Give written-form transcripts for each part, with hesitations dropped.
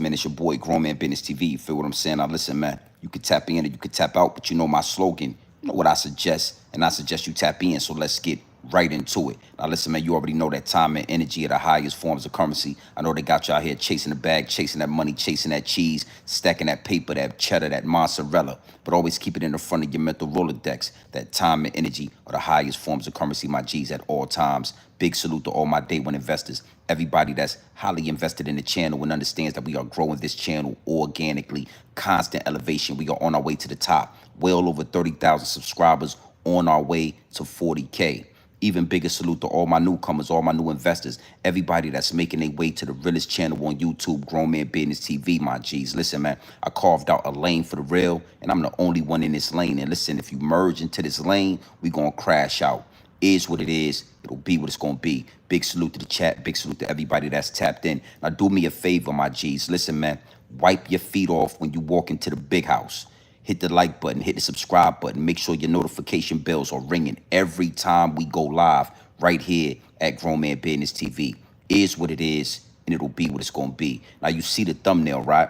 man. It's your boy, Grown Man Business TV. You feel what I'm saying? Now, listen, man. You could tap in or you could tap out, but you know my slogan. You know what I suggest, and I suggest you tap in. So let's get right into it. Now, listen, man. You already know that time and energy are the highest forms of currency. I know they got you out here chasing the bag, chasing that money, chasing that cheese, stacking that paper, that cheddar, that mozzarella. But always keep it in the front of your mental Rolodex. That time and energy are the highest forms of currency, my G's, at all times. Big salute to all my day one investors. Everybody that's highly invested in the channel and understands that we are growing this channel organically. Constant elevation. We are on our way to the top. Well over 30,000 subscribers, on our way to 40K. Even bigger salute to all my newcomers, all my new investors, everybody that's making their way to the realest channel on YouTube, Grown Man Business TV, my G's. Listen, man, I carved out a lane for the real, and I'm the only one in this lane. And listen, if you merge into this lane, we gonna crash out. Is what it is. It'll be what it's gonna be. Big salute to the chat. Big salute to everybody that's tapped in. Now, do me a favor, my G's. Listen, man, wipe your feet off when you walk into the big house. Hit the like button, hit the subscribe button. Make sure your notification bells are ringing every time we go live right here at Grown Man Business TV. Is what it is, and it'll be what it's going to be. Now, you see the thumbnail, right?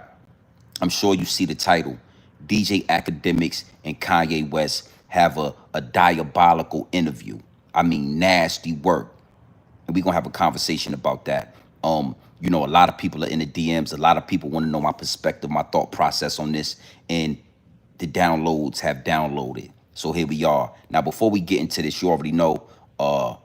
I'm sure you see the title. DJ Akademiks and Kanye West have a diabolical interview. I mean, nasty work. And we're going to have a conversation about that. You know, a lot of people are in the DMs. A lot of people want to know my perspective, my thought process on this. And the downloads have downloaded. So here we are. Now, before we get into this, you already know I'm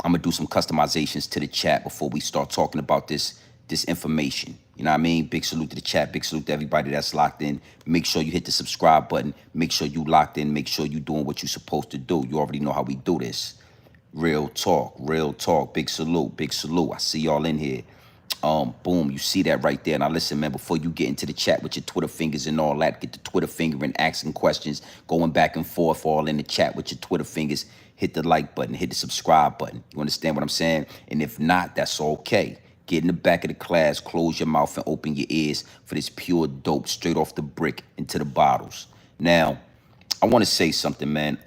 gonna do some customizations to the chat before we start talking about this information. You know what I mean? Big salute to the chat. Big salute to everybody that's locked in. Make sure you hit the subscribe button. Make sure you locked in. Make sure you doing what you're supposed to do. You already know how we do this. Real talk, real talk. Big salute, big salute. I see y'all in here. Boom, you see that right there. Now listen, man, before you get into the chat with your Twitter fingers and all that, get the Twitter finger and asking questions, going back and forth all in the chat with your Twitter fingers. Hit the like button, hit the subscribe button. You understand what I'm saying? And if not, that's okay. Get in the back of the class, close your mouth and open your ears for this pure dope straight off the brick into the bottles. Now, I want to say something, man.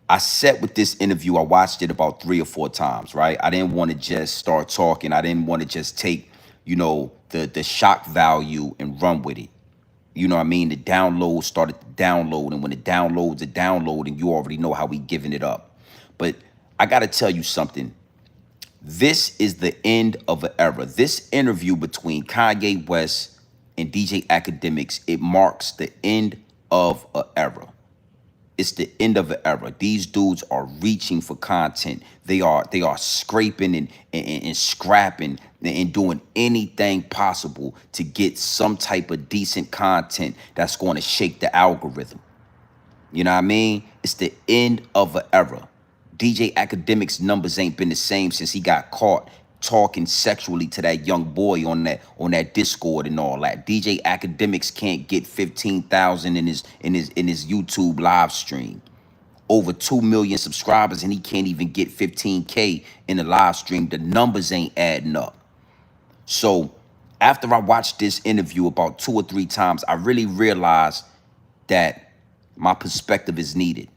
I sat with this interview. I watched it about 3 or 4 times, right? I didn't want to just start talking. I didn't want to just take, you know, the shock value and run with it. You know what I mean? The download started to download, and when it downloads, it download, and you already know how we giving it up. But I got to tell you something. This is the end of an era. This interview between Kanye West and DJ Akademiks, it marks the end of an era. It's the end of an era. These dudes are reaching for content. They are scraping and scrapping and doing anything possible to get some type of decent content that's going to shake the algorithm. You know what I mean? It's the end of an era. DJ Akademiks' numbers ain't been the same since he got caught talking sexually to that young boy on that Discord and all that. DJ Akademiks can't get 15,000 in his YouTube live stream. Over 2 million subscribers, and he can't even get 15K in the live stream. The numbers ain't adding up. So after I watched this interview about 2 or 3 times, I really realized that my perspective is needed.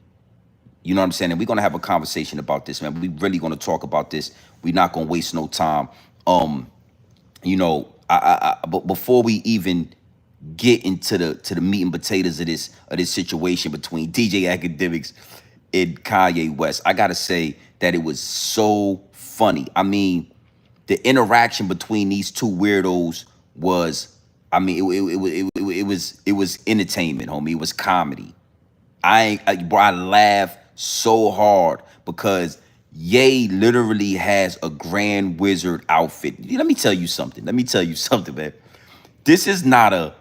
You know what I'm saying? And we're going to have a conversation about this, man. We really going to talk about this. We're not going to waste no time. You know, but before we even get into the meat and potatoes of this situation between DJ Akademiks and Kanye West, I got to say that it was so funny. I mean, the interaction between these two weirdos was, I mean, it was entertainment, homie. It was comedy. Bro, I laughed so hard because Ye literally has a Grand Wizard outfit. Let me tell you something. Let me tell you something, man. This is not a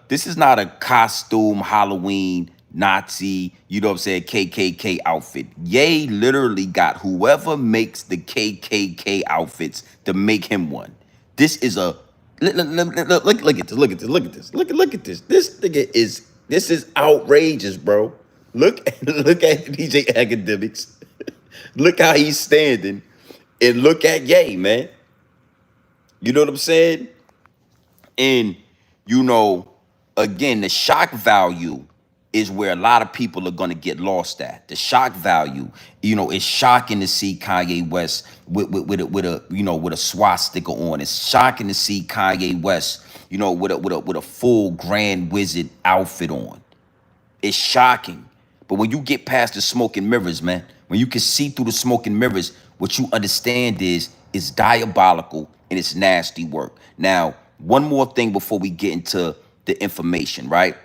costume Halloween Nazi, you know what I'm saying, KKK outfit. Ye literally got whoever makes the KKK outfits to make him one. This is a look at this. Look at this. Look at this. Look at this. This is outrageous, bro. Look at DJ Akademiks. Look how he's standing, and look at Ye, man. You know what I'm saying? And you know, again, the shock value is where a lot of people are gonna get lost at. The shock value, it's shocking to see Kanye West with a swastika on. It's shocking to see Kanye West, with a full Grand Wizard outfit on. It's shocking. But when you get past the smoke and mirrors, man, when you can see through the smoke and mirrors, what you understand is it's diabolical and it's nasty work. Now, one more thing before we get into the information, right?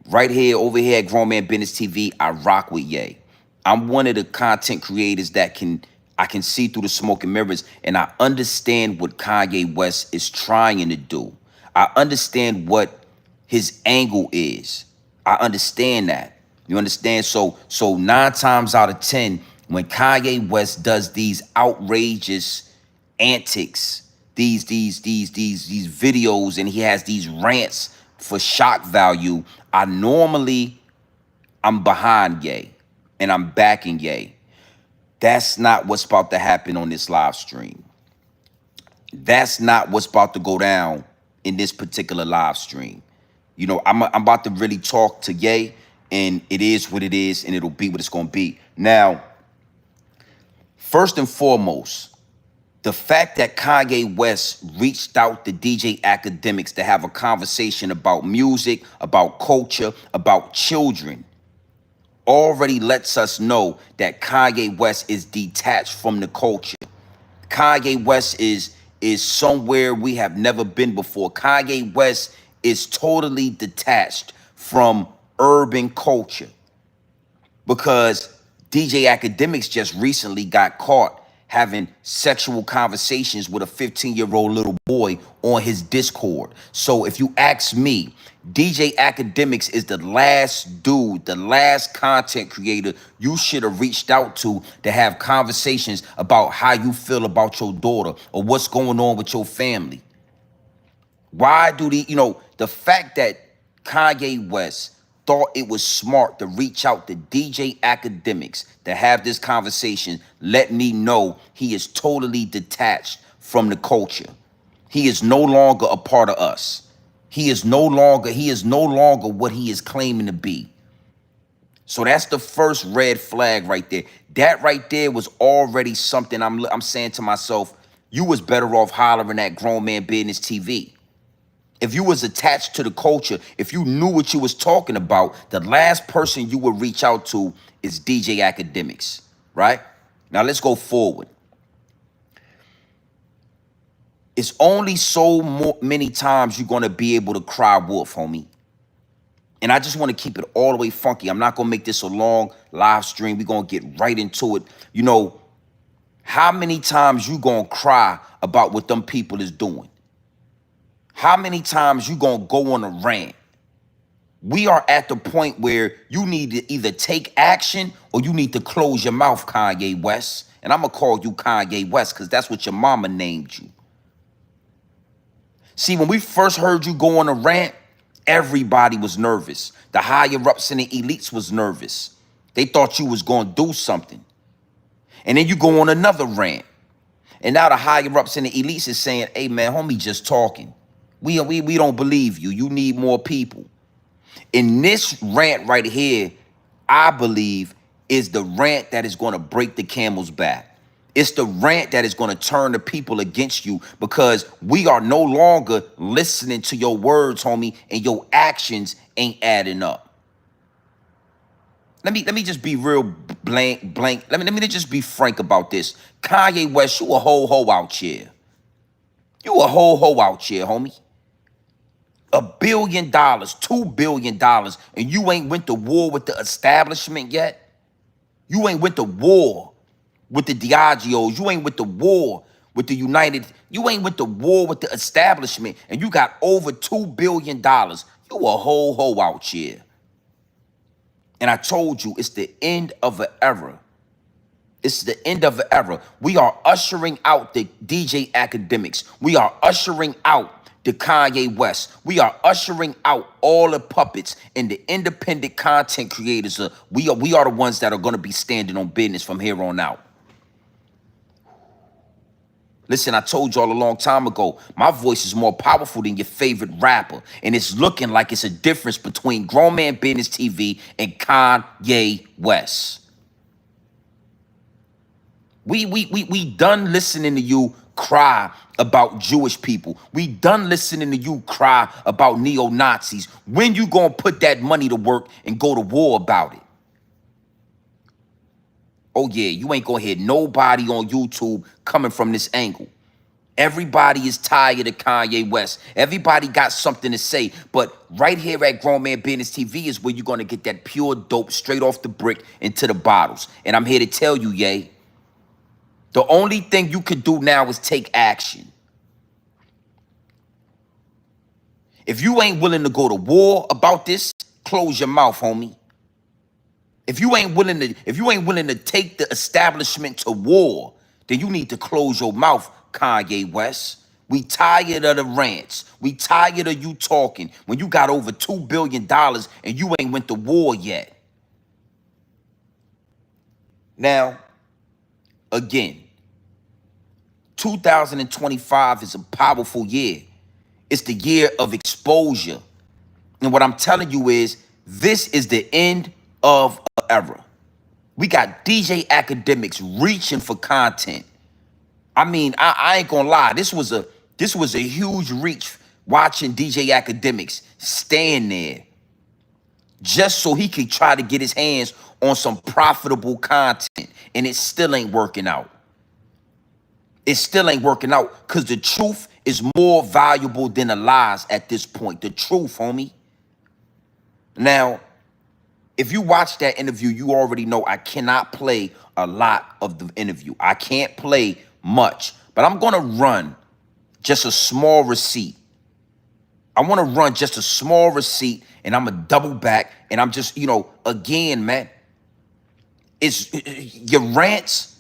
Right here, over here at Grown Man Business TV, I rock with Ye. I'm one of the content creators that I can see through the smoke and mirrors, and I understand what Kanye West is trying to do. I understand what his angle is. I understand that. You understand? So 9 times out of 10, when Kanye West does these outrageous antics, these videos, and he has these rants for shock value, I'm behind Ye and I'm backing Ye. That's not what's about to happen on this live stream. That's not what's about to go down in this particular live stream. I'm about to really talk to Ye, and it is what it is, and it'll be what it's going to be. Now, first and foremost, the fact that Kanye West reached out to DJ Akademiks to have a conversation about music, about culture, about children, already lets us know that Kanye West is detached from the culture. Kanye West is somewhere we have never been before. Kanye West is totally detached from urban culture, because DJ Akademiks just recently got caught having sexual conversations with a 15-year-old little boy on his Discord. So if you ask me, DJ Akademiks is the last dude, the last content creator you should have reached out to have conversations about how you feel about your daughter or what's going on with your family. Why do the fact that Kanye West thought it was smart to reach out to DJ Akademiks to have this conversation, let me know he is totally detached from the culture. He is no longer a part of us. He is no longer what he is claiming to be. So that's the first red flag right there. That right there was already something I'm saying to myself, you was better off hollering at Grown Man Business TV. If you was attached to the culture, if you knew what you was talking about, the last person you would reach out to is DJ Akademiks, right? Now let's go forward. It's only many times you're going to be able to cry wolf, homie. And I just want to keep it all the way funky. I'm not going to make this a long live stream. We're going to get right into it. How many times you going to cry about what them people is doing? How many times you gonna go on a rant? We are at the point where you need to either take action or you need to close your mouth, Kanye West. And I'm gonna call you Kanye West because that's what your mama named you. See, when we first heard you go on a rant, everybody was nervous. The higher ups and the elites was nervous. They thought you was gonna do something. And then you go on another rant. And now the higher ups and the elites is saying, hey man, homie just talking. We don't believe you. You need more people. In this rant right here, I believe is the rant that is going to break the camel's back. It's the rant that is going to turn the people against you, because we are no longer listening to your words, homie, and your actions ain't adding up. Let me just be real blank. Let me just be frank about this. Kanye West, you a whole hoe out here. You a whole hoe out here, homie. $1 billion, $2 billion, and you ain't went to war with the establishment yet? You ain't went to war with the Diageos. You ain't went to war with the United. You ain't went to war with the establishment, and you got over $2 billion. You a whole hoe out here. And I told you, it's the end of an era. It's the end of an era. We are ushering out the DJ Akademiks. We are ushering out the Kanye West. We are ushering out all the puppets and the independent content creators. We are the ones that are going to be standing on business from here on out. Listen, I told y'all a long time ago, my voice is more powerful than your favorite rapper. And it's looking like it's a difference between Grown Man Business TV and Kanye West. We done listening to you cry about Jewish people. We done listening to you cry about neo-Nazis. When you gonna put that money to work and go to war about it? Oh yeah, you ain't gonna hear nobody on YouTube coming from this angle. Everybody is tired of Kanye West. Everybody got something to say. But right here at Grown Man Business TV is where you're gonna get that pure dope straight off the brick into the bottles. And I'm here to tell you, yay, the only thing you can do now is take action. If you ain't willing to go to war about this, close your mouth, homie. If you ain't willing to take the establishment to war, then you need to close your mouth, Kanye West. We tired of the rants. We tired of you talking when you got over $2 billion and you ain't went to war yet. Now, again, 2025 is a powerful year. It's the year of exposure. And what I'm telling you is, this is the end of an era. We got DJ Akademiks reaching for content. I mean, I ain't gonna lie. This was a huge reach watching DJ Akademiks stand there just so he could try to get his hands on some profitable content. And it still ain't working out. It still ain't working out because the truth is more valuable than the lies at this point. The truth, homie. Now, if you watch that interview, you already know I cannot play a lot of the interview. I can't play much, but I'm going to run just a small receipt. I want to run just a small receipt, and I'm going to double back, and I'm just, again, man, it's your rants.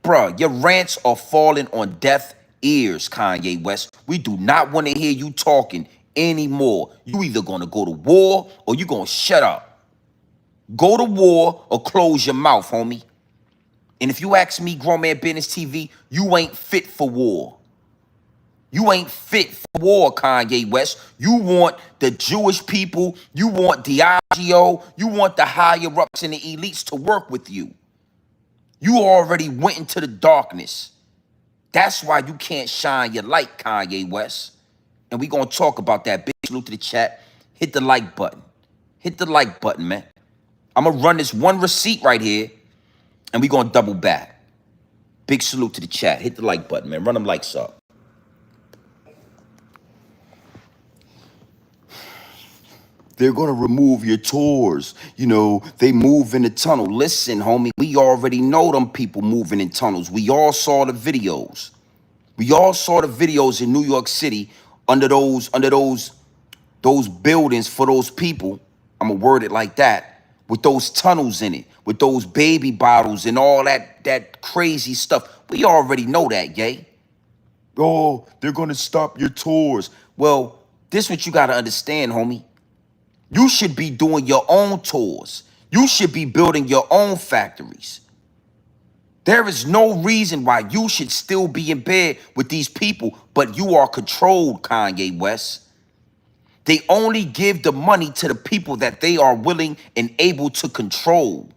Bruh, your rants are falling on deaf ears, Kanye West. We do not want to hear you talking anymore. You either going to go to war or you going to shut up. Go to war or close your mouth, homie. And if you ask me, Grown Man Business TV, you ain't fit for war. You ain't fit for war, Kanye West. You want the Jewish people, you want Diageo, you want the higher-ups and the elites to work with you. You already went into the darkness. That's why you can't shine your light, Kanye West. And we going to talk about that. Big salute to the chat. Hit the like button. Hit the like button, man. I'm going to run this one receipt right here, and we going to double back. Big salute to the chat. Hit the like button, man. Run them likes up. They're going to remove your tours. They move in the tunnel. Listen, homie, we already know them people moving in tunnels. We all saw the videos. We all saw the videos in New York City under those buildings for those people. I'm going to word it like that. With those tunnels in it, with those baby bottles and all that crazy stuff. We already know that, yay. Oh, they're going to stop your tours. Well, this is what you got to understand, homie. You should be doing your own tours. You should be building your own factories. There is no reason why you should still be in bed with these people, but you are controlled, Kanye West. They only give the money to the people that they are willing and able to control.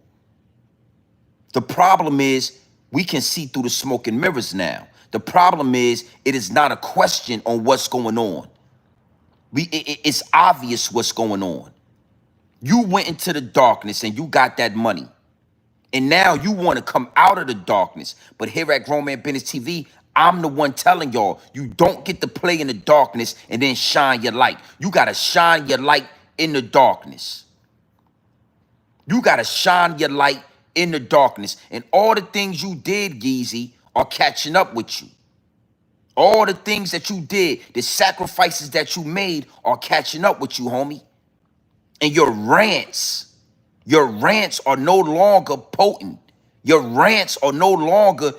The problem is we can see through the smoke and mirrors now. The problem is it is not a question on what's going on. It's obvious what's going on. You went into the darkness and you got that money. And now you want to come out of the darkness. But here at Grown Man Business TV, I'm the one telling y'all, you don't get to play in the darkness and then shine your light. You got to shine your light in the darkness. You got to shine your light in the darkness. And all the things you did, Yeezy, are catching up with you. All the things that you did, the sacrifices that you made are catching up with you, homie. And your rants are no longer potent. Your rants are no longer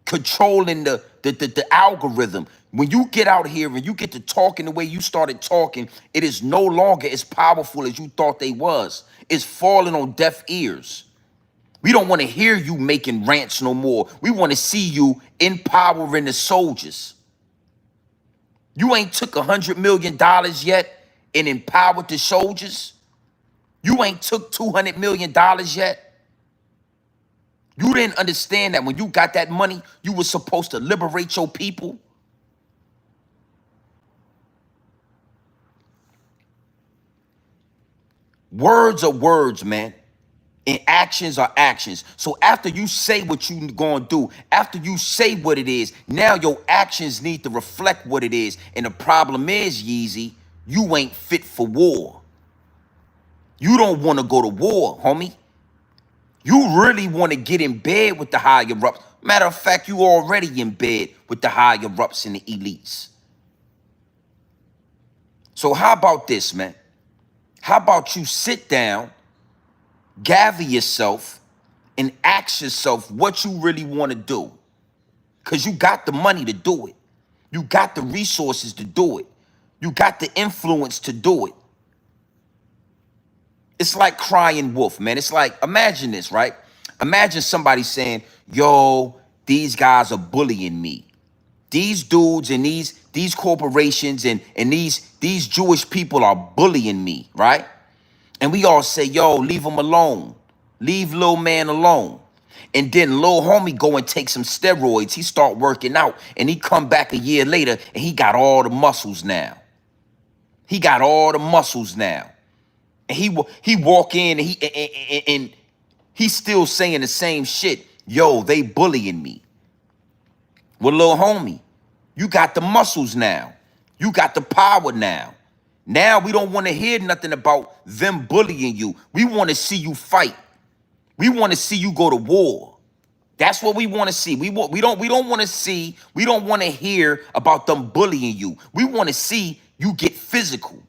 controlling the algorithm. When you get out here and you get to talking the way you started talking, it is no longer as powerful as you thought they was. It's falling on deaf ears. We don't want to hear you making rants no more. We want to see you empowering the soldiers. You ain't took $100 million yet and empowered the soldiers. You ain't took $200 million yet. You didn't understand that when you got that money, you were supposed to liberate your people. Words are words, man. And actions are actions. So after you say what you gonna do, after you say what it is, now your actions need to reflect what it is. And the problem is, Yeezy, you ain't fit for war. You don't want to go to war, homie. You really want to get in bed with the higher ups. Matter of fact, you already in bed with the higher ups and the elites. So how about this, man? How about you sit down, gather yourself, and ask yourself what you really want to do? Because you got the money to do it. You got the resources to do it. You got the influence to do it. It's like crying wolf, man. It's like, imagine this, right? Imagine somebody saying, yo, these guys are bullying me. These dudes and these corporations and these Jewish people are bullying me, right? And we all say, yo, leave him alone. Leave little man alone. And then little homie go and take some steroids. He start working out and he come back a year later and he got all the muscles now. He got all the muscles now. And he walk in and he's still saying the same shit. Yo, they bullying me. Well, little homie, you got the muscles now. You got the power now. Now we don't want to hear nothing about them bullying you. We want to see you fight. We want to see you go to war. That's what we want to see. We don't want to see, we don't want to hear about them bullying you. We want to see you get physical.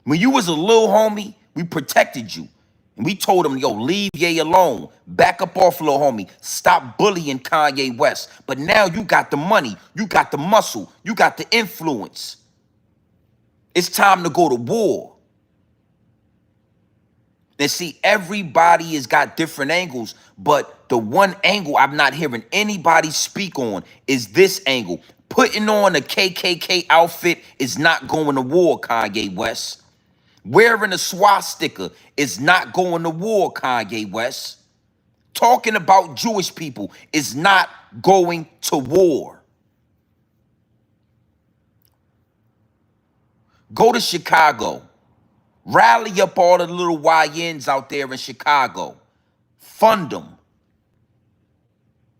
When you was a little homie, we protected you. And we told him, yo, leave Ye alone. Back up off, little homie. Stop bullying Kanye West. But now you got the money. You got the muscle. You got the influence. It's time to go to war. And see, everybody has got different angles, but the one angle I'm not hearing anybody speak on is this angle. Putting on a KKK outfit is not going to war, Kanye West. Wearing a swastika is not going to war, Kanye West. Talking about Jewish people is not going to war. Go to Chicago. Rally up all the little YNs out there in Chicago. Fund them.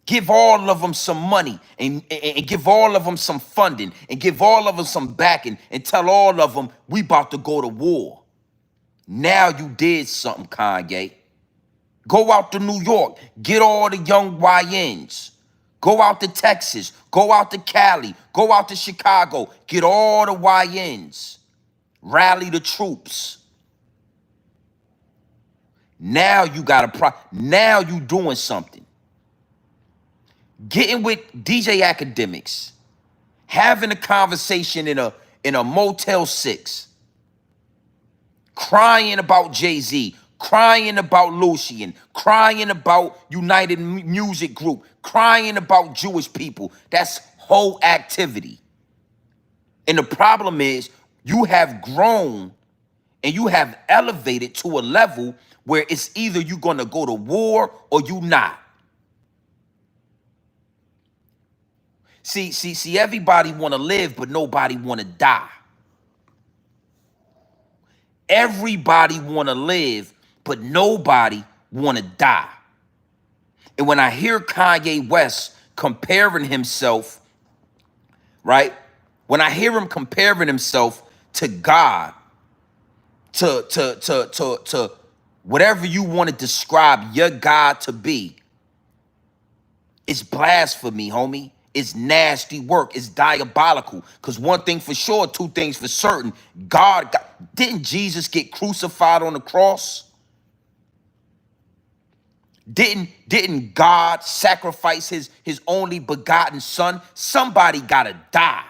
Give all of them some money and give all of them some funding and give all of them some backing and tell all of them we about to go to war. Now you did something, Kanye. Go out to New York. Get all the young YNs. Go out to Texas. Go out to Cali. Go out to Chicago. Get all the YNs. Rally the troops. Now you got now you doing something. Getting with DJ Akademiks, having a conversation in a Motel 6, crying about Jay-Z, crying about Lucian, crying about United Music Group, crying about Jewish people. That's whole activity. And the problem is you have grown and you have elevated to a level where it's either you're going to go to war or you not. See, everybody want to live, but nobody want to die. Everybody want to live, but nobody want to die. And when I hear Kanye West comparing himself, right? When I hear him comparing himself to God, to whatever you want to describe your God to be, it's blasphemy, homie. It's nasty work. It's diabolical. Because one thing for sure, two things for certain. God, didn't Jesus get crucified on the cross? Didn't God sacrifice his only begotten son? Somebody gotta die.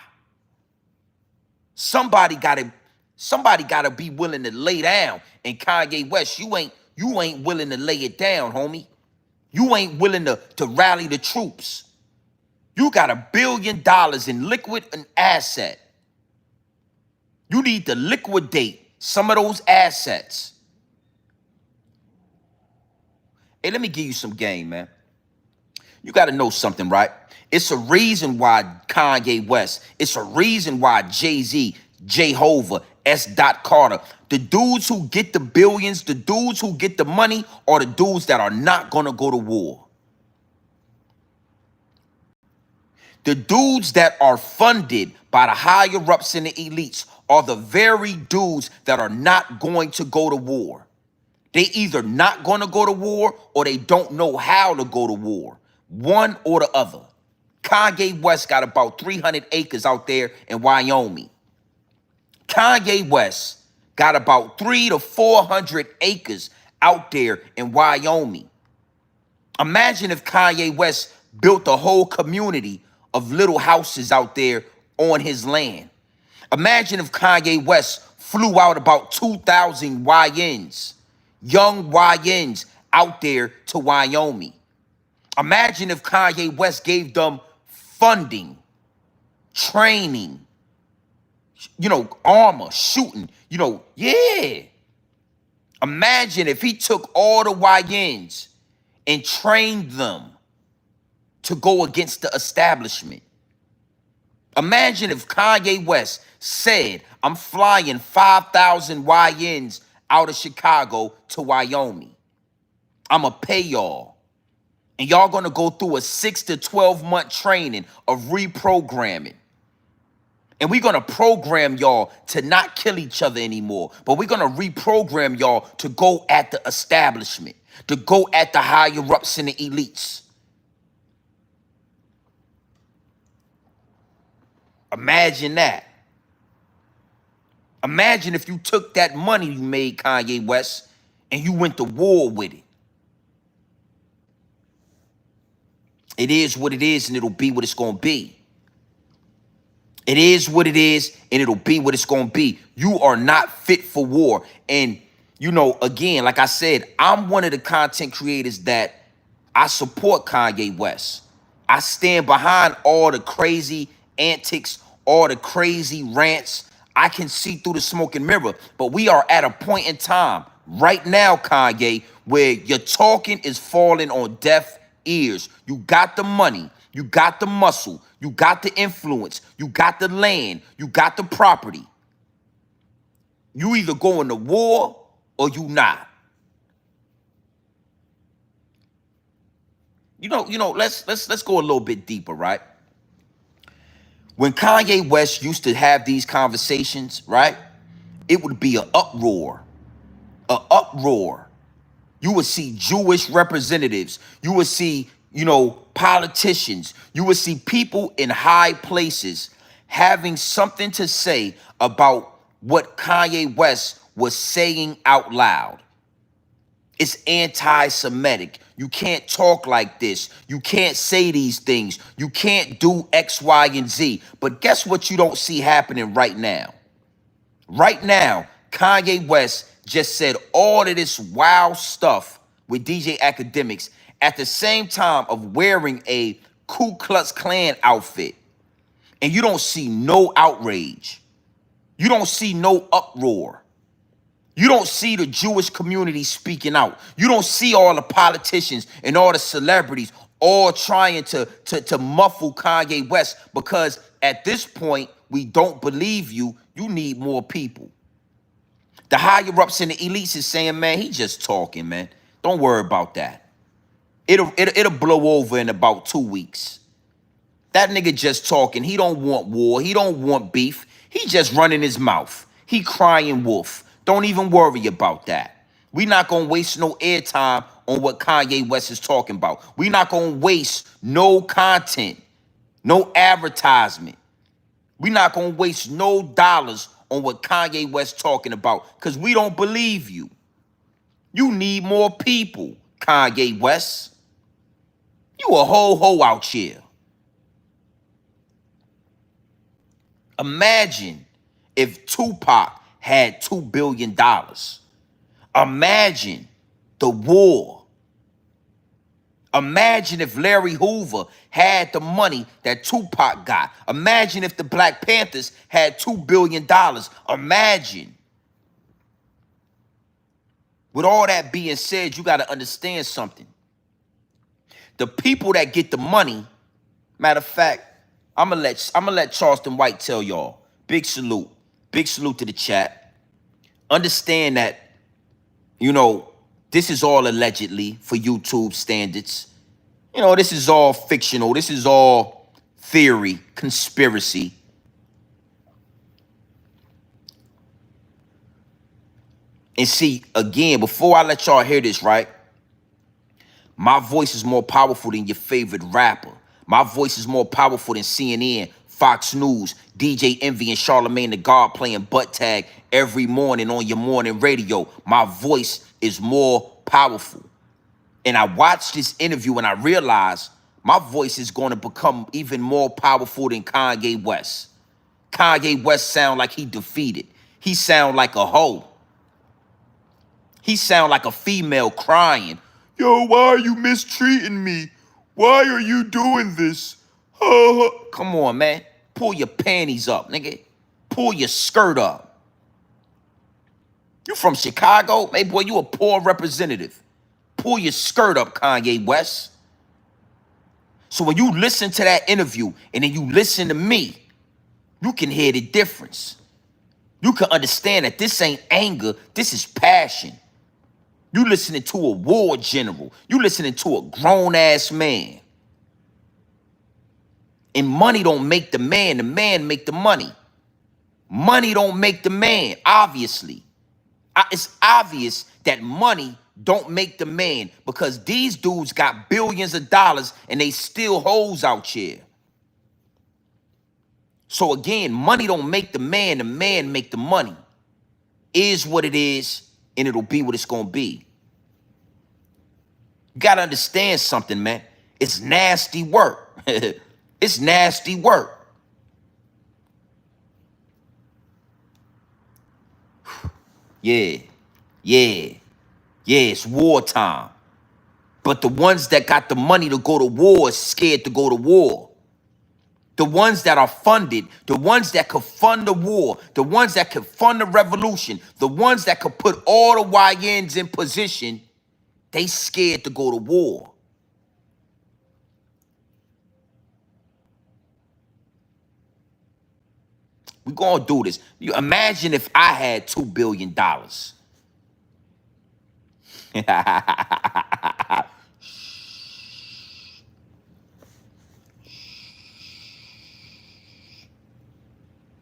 Somebody gotta be willing to lay down. And Kanye West, you You ain't willing to lay it down, homie. You ain't willing to rally the troops. You got $1 billion in liquid and asset. You need to liquidate some of those assets. Hey, let me give you some game, man. You got to know something, right? It's a reason why Kanye West, it's a reason why Jay-Z, Jehovah, S. Carter, the dudes who get the billions, the dudes who get the money are the dudes that are not going to go to war. The dudes that are funded by the higher ups and the elites are the very dudes that are not going to go to war. They either not going to go to war or they don't know how to go to war. One or the other. Kanye West got about 300 acres out there in Wyoming. Kanye West got about 300 to 400 acres out there in Wyoming. Imagine if Kanye West built a whole community of little houses out there on his land. Imagine if Kanye West flew out about 2,000 YNs, young YNs out there to Wyoming. Imagine if Kanye West gave them funding, training, armor, shooting, yeah. Imagine if he took all the YNs and trained them to go against the establishment. Imagine if Kanye West said, I'm flying 5,000 YNs out of Chicago to Wyoming. I'm going to pay y'all. And y'all going to go through a 6 to 12 month training of reprogramming. And we're going to program y'all to not kill each other anymore. But we're going to reprogram y'all to go at the establishment, to go at the higher ups and the elites. Imagine that. Imagine if you took that money you made, Kanye West, and you went to war with it. It is what it is, and it'll be what it's going to be. It is what it is, and it'll be what it's going to be. You are not fit for war. And, again, like I said, I'm one of the content creators that I support Kanye West. I stand behind all the crazy antics, all the crazy rants. I can see through the smoke and mirror. But we are at a point in time right now, Kanye, where your talking is falling on deaf ears. You got the money. You got the muscle. You got the influence. You got the land. You got the property. You either going to war or you not. Let's go a little bit deeper, right? When Kanye West used to have these conversations, right, it would be an uproar. An uproar. You would see Jewish representatives. You would see, politicians. You would see people in high places having something to say about what Kanye West was saying out loud. It's anti-Semitic. You can't talk like this. You can't say these things. You can't do X, Y, and Z. But guess what you don't see happening right now? Right now, Kanye West just said all of this wild stuff with DJ Akademiks at the same time of wearing a Ku Klux Klan outfit. And you don't see no outrage. You don't see no uproar. You don't see the Jewish community speaking out. You don't see all the politicians and all the celebrities all trying to muffle Kanye West, because at this point, we don't believe you. You need more people. The higher ups and the elites is saying, man, he just talking, man. Don't worry about that. It'll blow over in about 2 weeks. That nigga just talking. He don't want war. He don't want beef. He just running his mouth. He crying wolf. Don't even worry about that. We not going to waste no airtime on what Kanye West is talking about. We not going to waste no content, no advertisement. We not going to waste no dollars on what Kanye West talking about, because we don't believe you. You need more people, Kanye West. You a ho out here. Imagine if Tupac had $2 billion. Imagine The war. Imagine if Larry Hoover had the money that Tupac got. Imagine if the Black Panthers had $2 billion. Imagine. With all that being said, you got to understand something. The people that get the money, matter of fact, I'm gonna let Charleston White tell y'all. Big salute. Big salute to the chat. Understand that, you know, this is all allegedly for YouTube standards. You know, this is all fictional. This is all theory, conspiracy. And see, again, before I let y'all hear this, right? My voice is more powerful than your favorite rapper. My voice is more powerful than CNN, Fox News, DJ Envy, and Charlemagne the God playing butt tag every morning on your morning radio. My voice is more powerful. And I watched this interview and I realized my voice is going to become even more powerful than Kanye West. Kanye West sound like he defeated. He sound like a hoe. He sound like a female crying. Yo, why are you mistreating me? Why are you doing this? Come on, man. Pull your panties up, nigga. Pull your skirt up. You from Chicago? Hey, boy, you a poor representative. Pull your skirt up, Kanye West. So when you listen to that interview and then you listen to me, you can hear the difference. You can understand that this ain't anger, this is passion. You listening to a war general. You listening to a grown-ass man. And money don't make the man make the money. Money don't make the man, obviously. It's obvious that money don't make the man because these dudes got billions of dollars and they still hoes out here. So again, money don't make the man make the money. Is what it is, and it'll be what it's gonna be. You gotta understand something, man. It's nasty work. It's nasty work. Yeah, it's wartime. But the ones that got the money to go to war is scared to go to war. The ones that are funded, the ones that could fund the war, the ones that could fund the revolution, the ones that could put all the YNs in position, they scared to go to war. We're gonna do this. You imagine if I had $2 billion.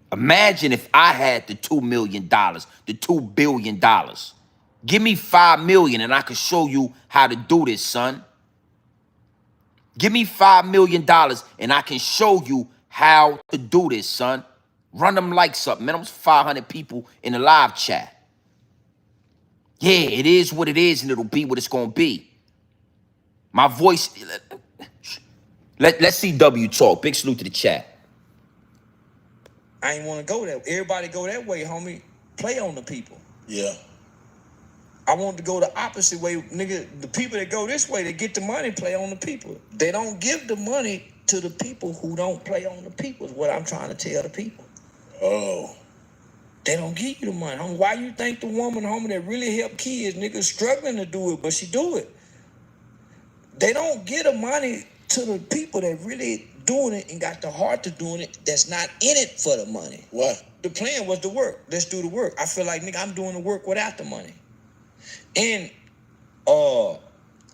Imagine if I had the $2 million, the $2 billion. Give me 5 million and I can show you how to do this, son. Give me $5 million and I can show you how to do this, son. Run them likes up, man. There's 500 people in the live chat. Yeah, it is what it is and it'll be what it's going to be. My voice, let's see W talk. Big salute to the chat. I ain't want to go that way. Everybody go that way, homie. Play on the people. Yeah. I want to go the opposite way, nigga. The people that go this way, they get the money, play on the people. They don't give the money to the people who don't play on the people is what I'm trying to tell the people. Oh. They don't give you the money. Homie, why you think the woman, homie, that really help kids, nigga, struggling to do it, but she do it? They don't give the money to the people that really doing it and got the heart to doing it that's not in it for the money. What? The plan was the work. Let's do the work. I feel like, nigga, I'm doing the work without the money. And I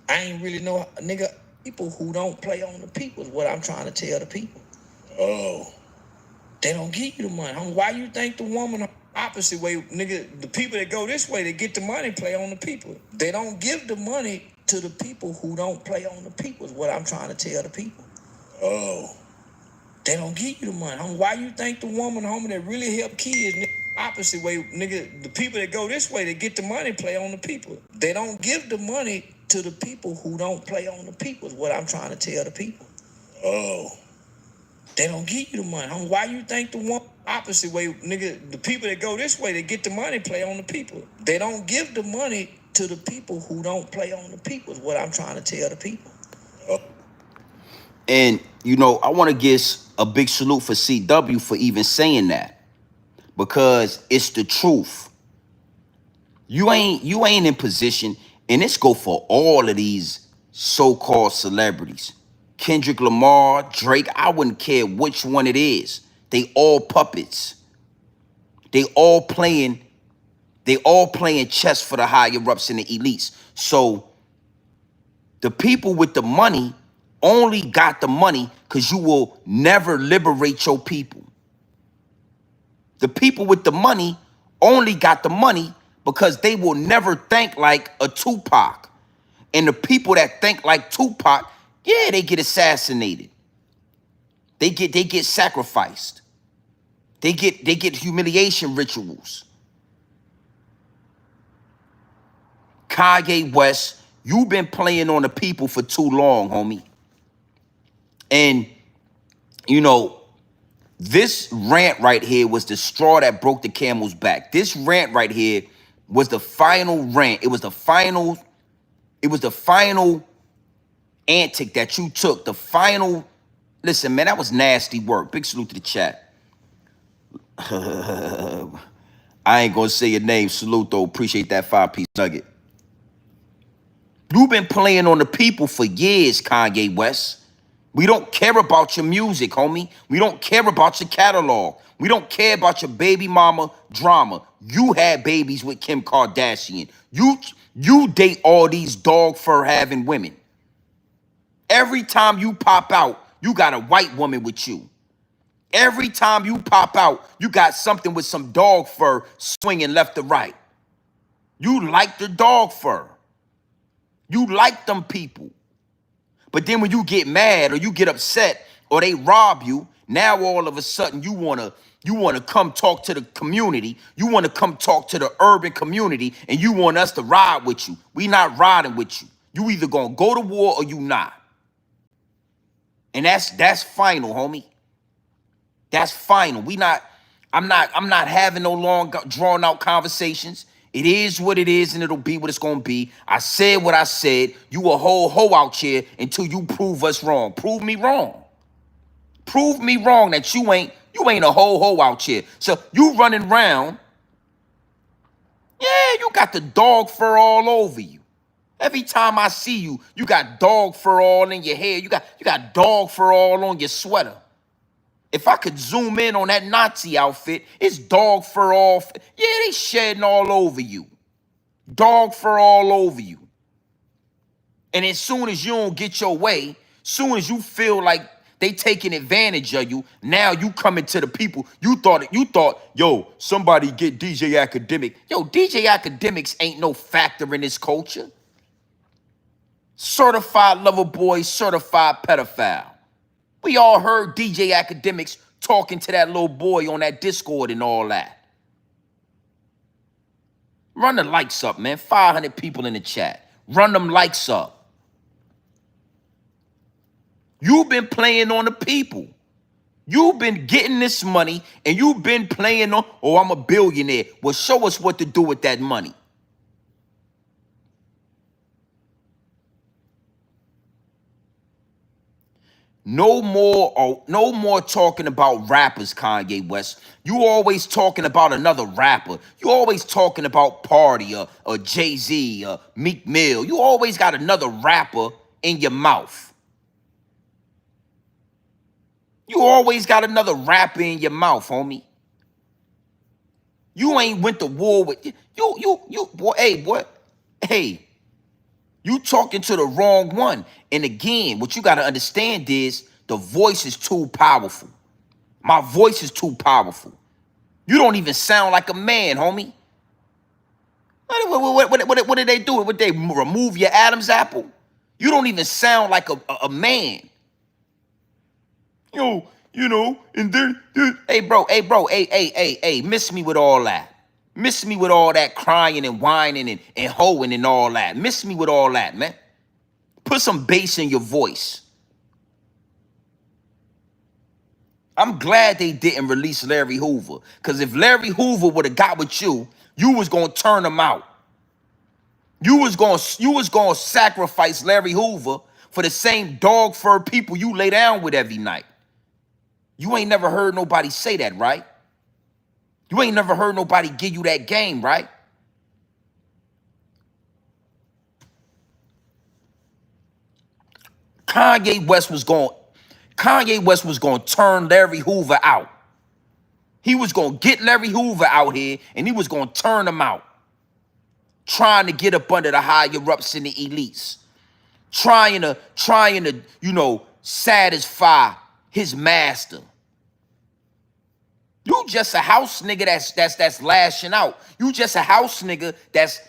ain't really know, nigga, people who don't play on the people is what I'm trying to tell the people. Oh. They don't give you the money. Homie, why you think the woman opposite way, nigga, the people that go this way, they get the money, play on the people. They don't give the money to the people who don't play on the people is what I'm trying to tell the people. Oh. They don't give you the money. Homie, why you think the woman, homie, that really help kids, nigga, opposite way, nigga, the people that go this way, they get the money, play on the people. They don't give the money to the people who don't play on the people is what I'm trying to tell the people. Oh. They don't give you the money. Homie, why you think the one opposite way, nigga, the people that go this way, they get the money, play on the people. They don't give the money to the people who don't play on the people is what I'm trying to tell the people. And you know, I want to give a big salute for CW for even saying that, because it's the truth. You ain't in position, and this go for all of these so-called celebrities. Kendrick Lamar, Drake, I wouldn't care which one it is. They all puppets. They all playing chess for the higher ups and the elites. So the people with the money only got the money because you will never liberate your people. The people with the money only got the money because they will never think like a Tupac. And the people that think like Tupac, yeah, they get assassinated. They get sacrificed. They get humiliation rituals. Kanye West, you've been playing on the people for too long, homie. And you know, this rant right here was the straw that broke the camel's back. This rant right here was the final rant. It was the final antic that you took. The final, listen, man, that was nasty work. Big salute to the chat. I ain't gonna say your name. Salute though. Appreciate that 5-piece nugget. You've been playing on the people for years, Kanye West. We don't care about your music, homie. We don't care about your catalog. We don't care about your baby mama drama. You had babies with Kim Kardashian. You date all these dog fur having women. Every time you pop out, you got a white woman with you. Every time you pop out, you got something with some dog fur swinging left to right. You like the dog fur. You like them people. But then when you get mad or you get upset or they rob you, now all of a sudden you wanna come talk to the community. You wanna come talk to the urban community, and you want us to ride with you. We not riding with you. You either gonna go to war or you not. And that's final, homie. That's final. I'm not having no long drawn out conversations. It is what it is, and it'll be what it's gonna be. I said what I said. You a whole hoe out here until you prove us wrong. Prove me wrong. Prove me wrong that you ain't a whole hoe out here. So you running around, yeah, you got the dog fur all over you. Every time I see you, you got dog fur all in your hair. You got dog fur all on your sweater. If I could zoom in on that Nazi outfit, it's dog fur all. Yeah, they shedding all over you. Dog fur all over you. And as soon as you don't get your way, soon as you feel like they taking advantage of you, now you coming to the people. You thought, yo, somebody get DJ Akademiks. Yo, DJ Akademiks ain't no factor in this culture. Certified lover boy, certified pedophile. We all heard DJ Akademiks talking to that little boy on that Discord and all that. Run the likes up, man. 500 people in the chat. Run them likes up. You've been playing on the people. You've been getting this money and you've been playing on, oh, I'm a billionaire. Well, show us what to do with that money. No more talking about rappers, Kanye West. You always talking about another rapper. You always talking about Party or Jay-Z or Meek Mill. You always got another rapper in your mouth. You always got another rapper in your mouth, homie. You ain't went to war with you boy, hey, you talking to the wrong one. And again, what you got to understand is the voice is too powerful. My voice is too powerful. You don't even sound like a man, homie. What did they do? Would they remove your Adam's apple? You don't even sound like a man. And then, hey, bro, miss me with all that. Miss me with all that crying and whining and hoeing and all that. Miss me with all that, man. Put some bass in your voice. I'm glad they didn't release Larry Hoover. Because if Larry Hoover would have got with you, you was going to turn him out. You was gonna sacrifice Larry Hoover for the same dog fur people you lay down with every night. You ain't never heard nobody say that, right? You ain't never heard nobody give you that game, right? Kanye West was going to turn Larry Hoover out. He was going to get Larry Hoover out here and he was going to turn him out. Trying to get up under the higher ups and the elites. Trying to, satisfy his master. You just a house nigga that's lashing out. You just a house nigga that's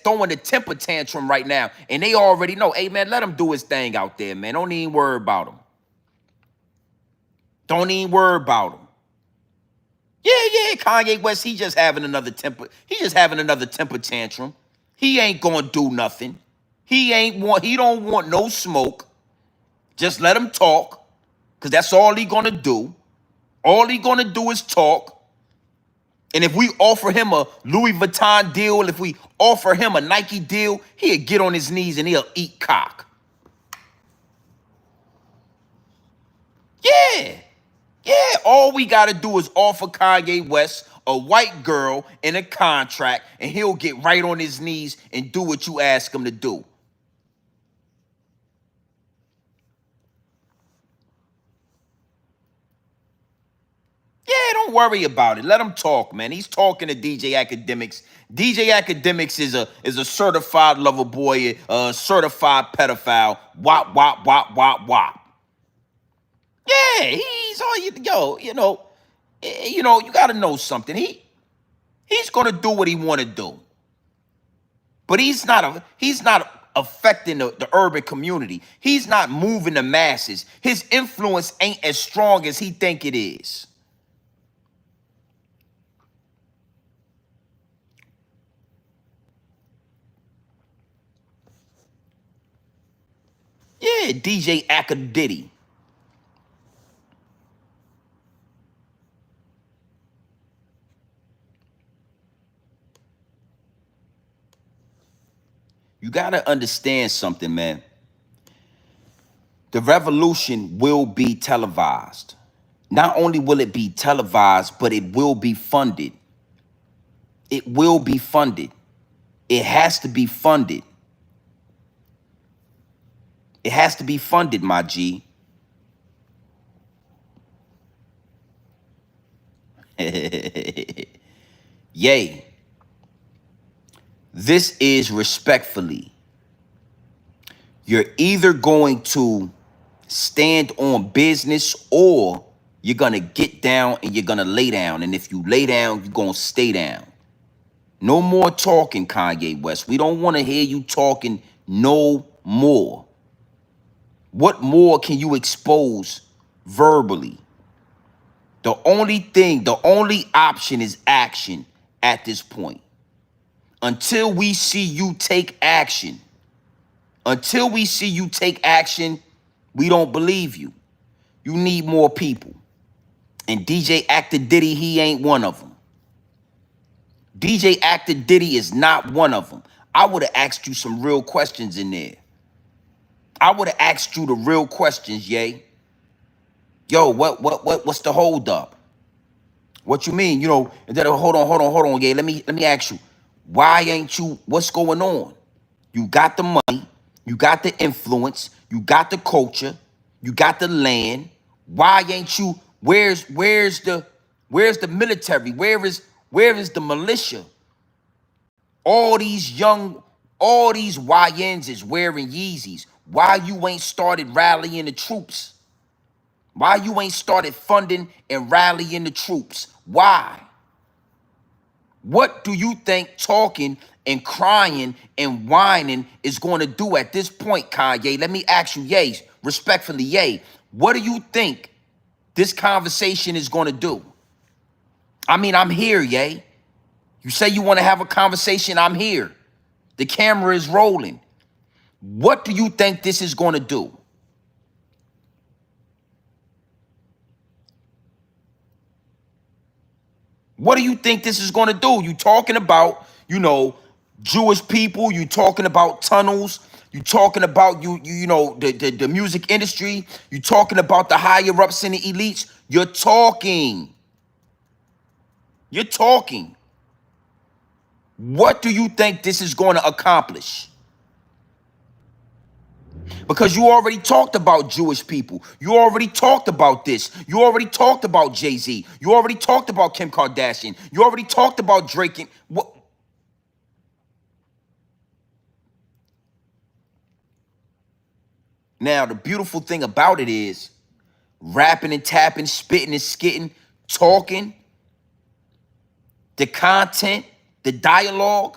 throwing a temper tantrum right now. And they already know, hey man, let him do his thing out there, man. Don't even worry about him. Don't even worry about him. Yeah, Kanye West, he just having another temper tantrum. He ain't gonna do nothing. He don't want no smoke. Just let him talk. Cause that's all he gonna do. All he gonna do is talk. And if we offer him a Louis Vuitton deal, if we offer him a Nike deal, he'll get on his knees and he'll eat cock. Yeah. All we gotta do is offer Kanye West a white girl in a contract and he'll get right on his knees and do what you ask him to do. Yeah, don't worry about it. Let him talk, man. He's talking to DJ Akademiks. DJ Akademiks is a certified lover boy, a certified pedophile. Wop, wop, wop, wop, wop. Yeah, he's all you gotta know something. He's gonna do what he wanna do. But he's not affecting the urban community. He's not moving the masses. His influence ain't as strong as he think it is. Yeah, DJ Akademiks. You gotta understand something, man. The revolution will be televised. Not only will it be televised, but it will be funded. It will be funded. It has to be funded. It has to be funded, my G. Yay. This is respectfully. You're either going to stand on business or you're going to get down and you're going to lay down. And if you lay down, you're going to stay down. No more talking, Kanye West. We don't want to hear you talking no more. What more can you expose verbally? The only option is action at this point. Until we see you take action, we don't believe you. You need more people. And DJ Akademiks, he ain't one of them. DJ Akademiks is not one of them. I would have asked you some real questions in there. I would have asked you the real questions, yay. Yo, what's the hold up? What you mean? And then hold on, yay. Let me ask you. Why ain't you, what's going on? You got the money, you got the influence, you got the culture, you got the land. Why ain't you, where's the military? Where is the militia? All these YNs is wearing Yeezys. Why you ain't started rallying the troops? Why you ain't started funding and rallying the troops? Why? What do you think talking and crying and whining is going to do at this point, Kanye? Let me ask you, yay, respectfully, yay. What do you think this conversation is going to do? I mean, I'm here, yay. You say you want to have a conversation, I'm here. The camera is rolling. What do you think this is going to do? What do you think this is going to do? You talking about, Jewish people, you talking about tunnels, you talking about you know the music industry, you talking about the higher ups and the elites. You're talking. You're talking. What do you think this is going to accomplish? Because you already talked about Jewish people. You already talked about this. You already talked about Jay-Z. You already talked about Kim Kardashian. You already talked about Drake. And what? Now, the beautiful thing about it is rapping and tapping, spitting and skitting, talking, the content, the dialogue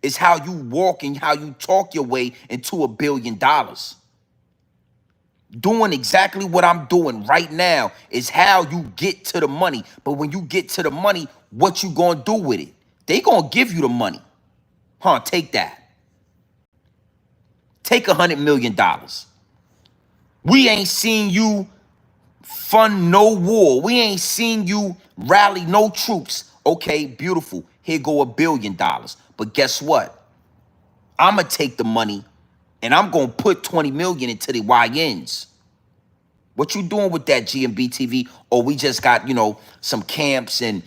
is how you walk and how you talk your way into $1 billion. Doing exactly what I'm doing right now is how you get to the money. But when you get to the money, what you gonna do with it? They gonna give you the money. Huh, take that. Take $100 million. We ain't seen you fund no war. We ain't seen you rally no troops. Okay, beautiful. Here go $1 billion. But guess what? I'ma take the money and I'm gonna put 20 million into the YNs. What you doing with that GMBTV? Or we just got, you know, some camps and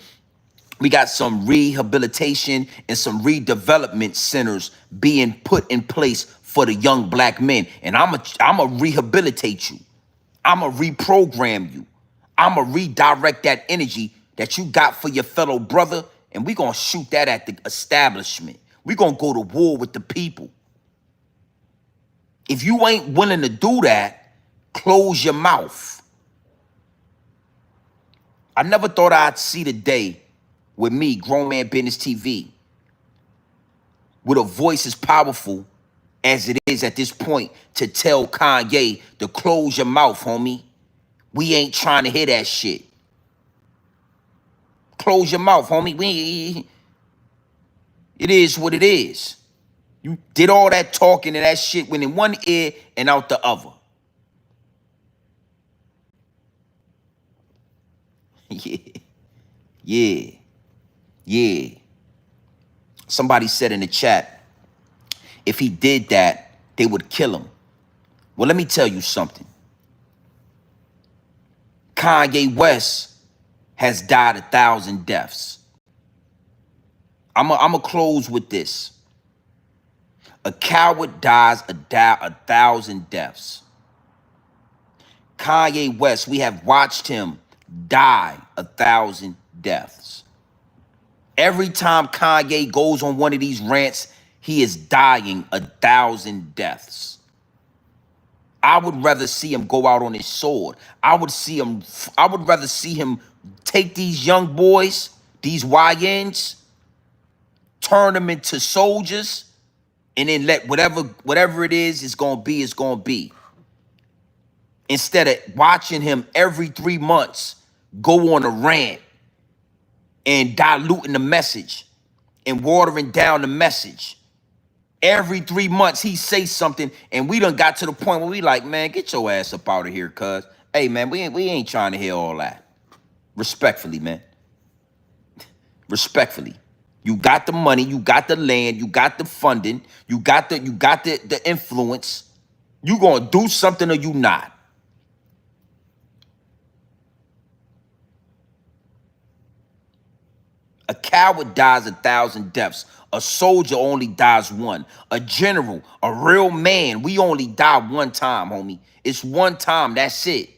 we got some rehabilitation and some redevelopment centers being put in place for the young black men. And I'ma rehabilitate you. I'ma reprogram you. I'ma redirect that energy that you got for your fellow brother, and we gonna shoot that at the establishment. We gonna go to war with the people. If you ain't willing to do that, close your mouth. I never thought I'd see the day with me, Grown Man Business TV, with a voice as powerful as it is at this point to tell Kanye to close your mouth, homie. We ain't trying to hear that shit. Close your mouth, homie. It is what it is. You did all that talking and that shit went in one ear and out the other. Yeah, yeah, yeah. Somebody said in the chat, if he did that, they would kill him. Well, let me tell you something. Kanye West has died 1,000 deaths. I'm a close with this. A coward dies 1,000 deaths. Kanye West, we have watched him die 1,000 deaths. Every time Kanye goes on one of these rants, he is dying 1,000 deaths. I would rather see him go out on his sword. I would rather see him take these young boys, these YNs, turn them into soldiers, and then let whatever it is gonna be, it's gonna be. Instead of watching him every 3 months go on a rant and diluting the message and watering down the message. Every 3 months he say something, and we done got to the point where we like, man, get your ass up out of here, cuz. Hey, man, we ain't trying to hear all that. Respectfully, man. Respectfully. You got the money, you got the land, you got the funding, you got the influence. You gonna do something or you not. A coward dies 1,000 deaths. A soldier only dies one. A general, a real man, we only die one time, homie. It's one time, that's it.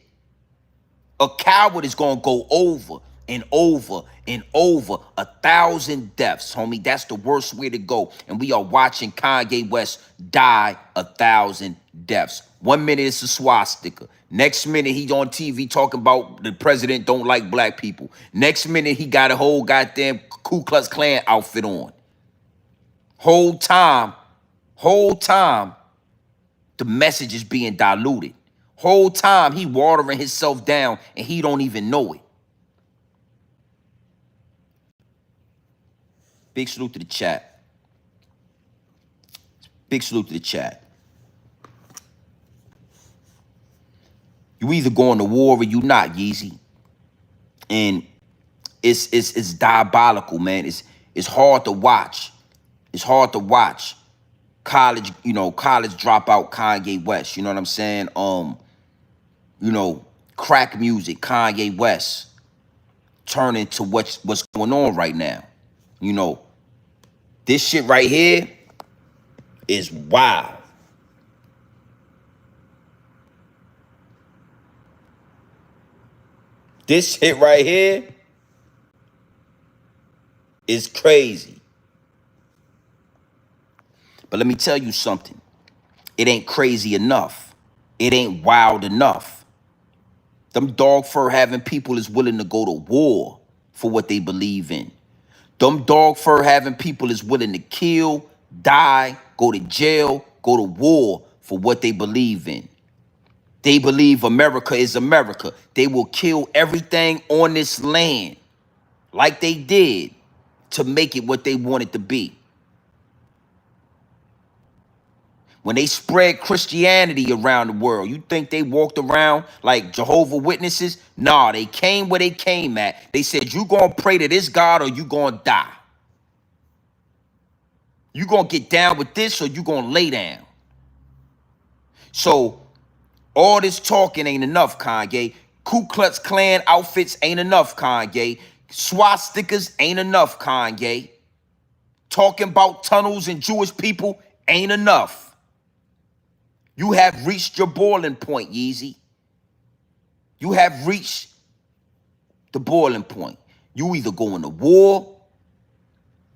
A coward is gonna go over and over and over 1,000 deaths, homie. That's the worst way to go. And we are watching Kanye West die 1,000 deaths. 1 minute it's a swastika. Next minute he's on TV talking about the president don't like black people. Next minute he got a whole goddamn Ku Klux Klan outfit on. Whole time, the message is being diluted. Whole time he watering himself down and he don't even know it. Big salute to the chat. Big salute to the chat. You either going to war or you not, Yeezy. And it's diabolical, man. It's hard to watch. It's hard to watch college, college dropout Kanye West. You know what I'm saying? Crack music, Kanye West, turn into what's going on right now. You know, this shit right here is wild. This shit right here is crazy. But let me tell you something. It ain't crazy enough. It ain't wild enough. Them dog fur having people is willing to go to war for what they believe in. Them dog fur having people is willing to kill, die, go to jail, go to war for what they believe in. They believe America is America. They will kill everything on this land like they did to make it what they want it to be. When they spread Christianity around the world, you think they walked around like Jehovah Witnesses? Nah, they came where they came at. They said, you gonna pray to this God or you gonna die. You gonna get down with this or you gonna lay down. So all this talking ain't enough, Kanye. Ku Klux Klan outfits ain't enough, Kanye. Swastikas ain't enough, Kanye. Talking about tunnels and Jewish people ain't enough. You have reached your boiling point, Yeezy. You have reached the boiling point. You either going to war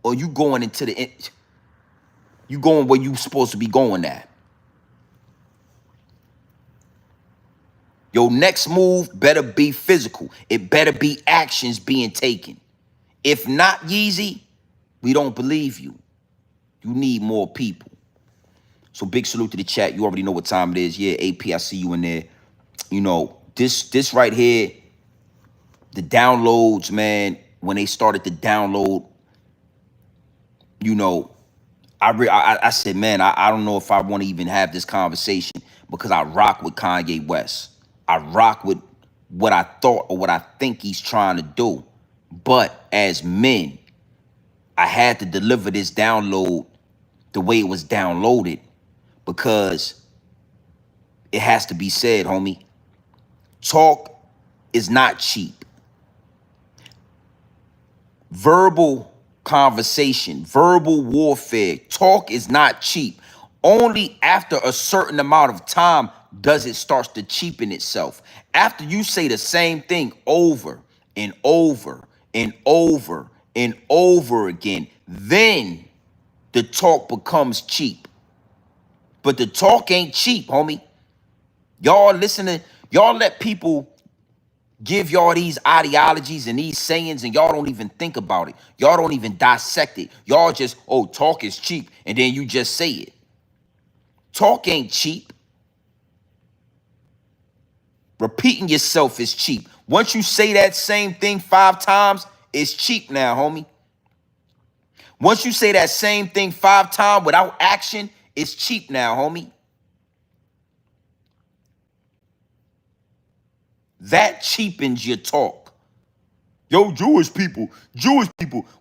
or you going into you going where you supposed to be going at. Your next move better be physical. It better be actions being taken. If not, Yeezy, we don't believe you. You need more people. So big salute to the chat. You already know what time it is. Yeah, AP, I see you in there. You know, this right here, the downloads, man, when they started to download, you know, I said, man, I don't know if I want to even have this conversation because I rock with Kanye West. I rock with what I thought or what I think he's trying to do. But as men, I had to deliver this download the way it was downloaded because it has to be said, homie. Talk is not cheap. Verbal conversation, verbal warfare, talk is not cheap. Only after a certain amount of time does it start to cheapen itself. After you say the same thing over and over and over and over again, then the talk becomes cheap. But the talk ain't cheap, homie. Y'all listening, y'all let people give y'all these ideologies and these sayings and y'all don't even think about it. Y'all don't even dissect it. Y'all just, oh, talk is cheap, and then you just say it. Talk ain't cheap. Repeating yourself is cheap. Once you say that same thing 5 times, it's cheap now, homie. Once you say that same thing 5 times without action, it's cheap now, homie. That cheapens your talk. Yo, Jewish people.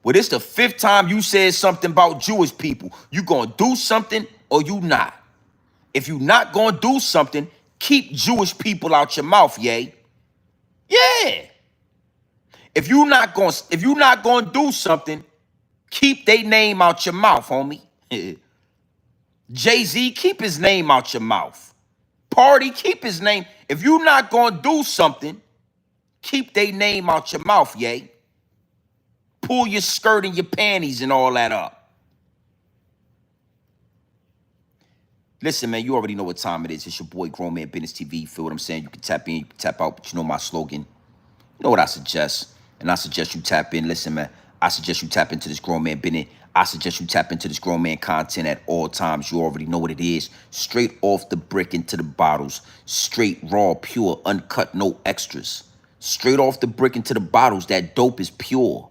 Well, it's the 5th time you said something about Jewish people. You gonna do something or you not? If you not gonna do something, keep Jewish people out your mouth, yay. Yeah. If you not gonna do something, keep their name out your mouth, homie. Jay-Z, keep his name out your mouth. Party, keep his name. If you not gonna do something, keep their name out your mouth, yay. Pull your skirt and your panties and all that up. Listen, man, you already know what time it is. It's your boy, Grown Man Business TV. You feel what I'm saying? You can tap in, you can tap out, but you know my slogan. You know what I suggest? And I suggest you tap in. Listen, man, I suggest you tap into this Grown Man Business. I suggest you tap into this Grown Man content at all times. You already know what it is. Straight off the brick into the bottles. Straight, raw, pure, uncut, no extras. Straight off the brick into the bottles. That dope is pure.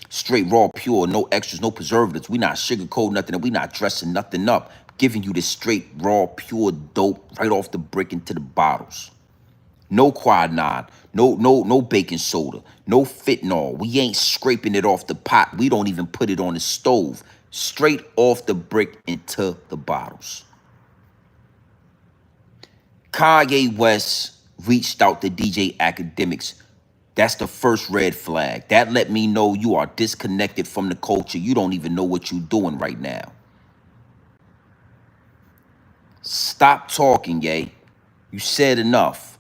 Straight, raw, pure, no extras, no preservatives. We not sugarcoat nothing, and we not dressing nothing up. Giving you this straight, raw, pure dope right off the brick into the bottles. No quinine, no baking soda, no fentanyl. We ain't scraping it off the pot. We don't even put it on the stove. straight off the brick into the bottles. Kanye West reached out to DJ Akademiks. That's the first red flag. That let me know you are disconnected from the culture. You don't even know what you're doing right now. Stop talking, yay. You said enough.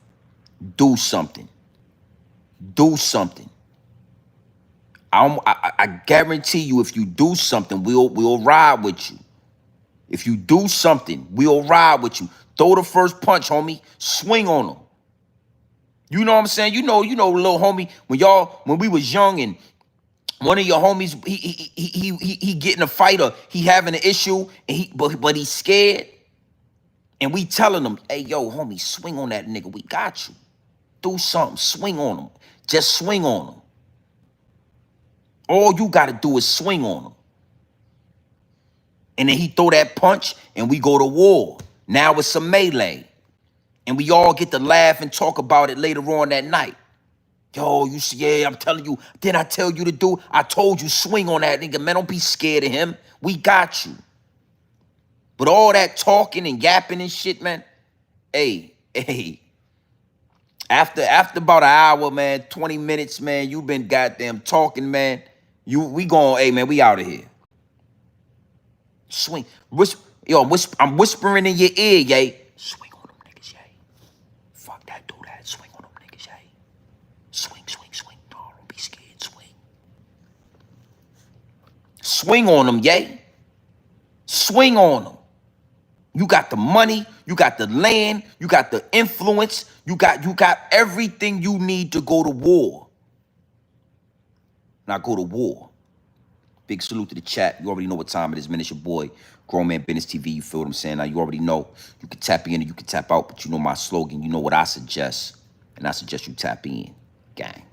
Do something. Do something. I guarantee you, if you do something, we'll ride with you. If you do something, we'll ride with you. Throw the first punch, homie. Swing on them. You know what I'm saying? You know, little homie, when we was young and one of your homies, he get in a fight or he having an issue and but he's scared. And we telling him, hey, yo, homie, swing on that nigga. We got you. Do something. Swing on him. Just swing on him. All you got to do is swing on him. And then he throw that punch and we go to war. Now it's some melee. And we all get to laugh and talk about it later on that night. Yo, you see, yeah, I'm telling you. Didn't I tell you to do? I told you, swing on that nigga. Man, don't be scared of him. We got you. But all that talking and yapping and shit, man. Hey. After about an hour, man, 20 minutes, man, you been goddamn talking, man. We going, hey, man, we out of here. Swing. I'm whispering in your ear, yay. Swing on them niggas, yay. Fuck that, do that. Swing on them niggas, yay. Swing. No, don't be scared. Swing. Swing on them, yay. Swing on them. You got the money, you got the land, you got the influence, you got everything you need to go to war. Now go to war. Big salute to the chat. You already know what time it is, man. It's your boy, Grown Man Business TV. You feel what I'm saying? Now you already know. You can tap in or you can tap out, but you know my slogan. You know what I suggest. And I suggest you tap in. Gang.